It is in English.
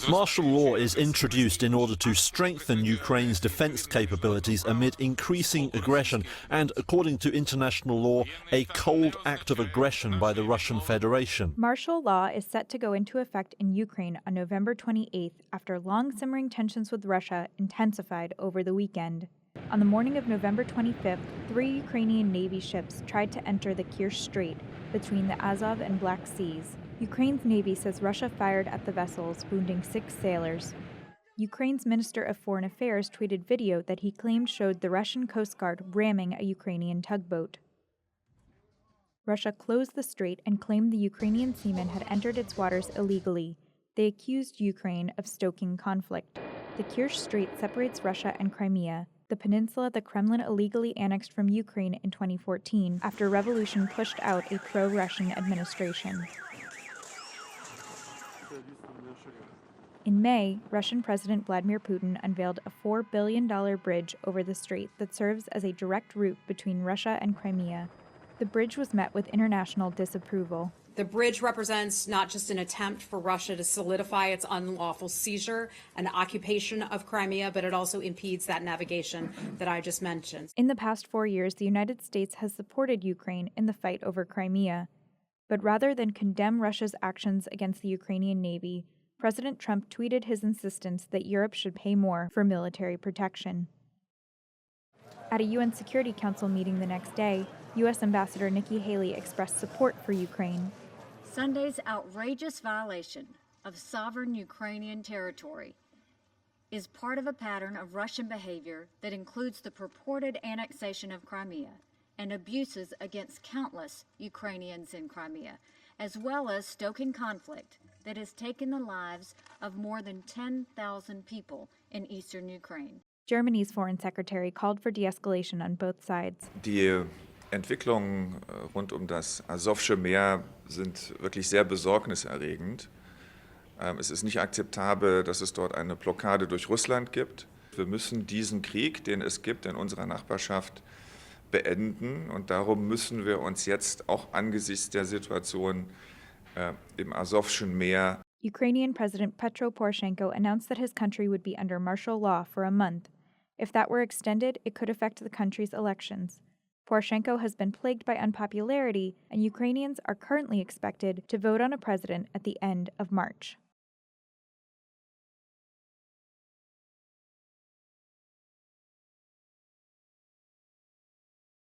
Martial law is introduced in order to strengthen Ukraine's defense capabilities amid increasing aggression and, according to international law, a cold act of aggression by the Russian Federation. Martial law is set to go into effect in Ukraine on November 28th after long simmering tensions with Russia intensified over the weekend. On the morning of November 25th, 3 Ukrainian Navy ships tried to enter the Kerch Strait between the Azov and Black Seas. Ukraine's Navy says Russia fired at the vessels, wounding 6 sailors. Ukraine's Minister of Foreign Affairs tweeted video that he claimed showed the Russian Coast Guard ramming a Ukrainian tugboat. Russia closed the strait and claimed the Ukrainian seamen had entered its waters illegally. They accused Ukraine of stoking conflict. The Kerch Strait separates Russia and Crimea, the peninsula the Kremlin illegally annexed from Ukraine in 2014 after revolution pushed out a pro-Russian administration. In May, Russian President Vladimir Putin unveiled a $4 billion bridge over the strait that serves as a direct route between Russia and Crimea. The bridge was met with international disapproval. The bridge represents not just an attempt for Russia to solidify its unlawful seizure and occupation of Crimea, but it also impedes that navigation that I just mentioned. In the past 4 years, the United States has supported Ukraine in the fight over Crimea. But rather than condemn Russia's actions against the Ukrainian Navy, President Trump tweeted his insistence that Europe should pay more for military protection. At a UN Security Council meeting the next day, U.S. Ambassador Nikki Haley expressed support for Ukraine. Sunday's outrageous violation of sovereign Ukrainian territory is part of a pattern of Russian behavior that includes the purported annexation of Crimea and abuses against countless Ukrainians in Crimea, as well as stoking conflict that has taken the lives of more than 10,000 people in eastern Ukraine. Germany's foreign secretary called for de-escalation on both sides. Die Entwicklungen rund das Asowsche Meer sind wirklich sehr besorgniserregend. Es ist nicht akzeptabel, dass es dort eine Blockade durch Russland gibt. Wir müssen diesen Krieg, den es gibt in unserer Nachbarschaft, beenden. Und darum müssen wir uns jetzt auch angesichts der Situation im Asowschen Meer. Ukrainian President Petro Poroshenko announced that his country would be under martial law for a month. If that were extended, it could affect the country's elections. Poroshenko has been plagued by unpopularity, and Ukrainians are currently expected to vote on a president at the end of March.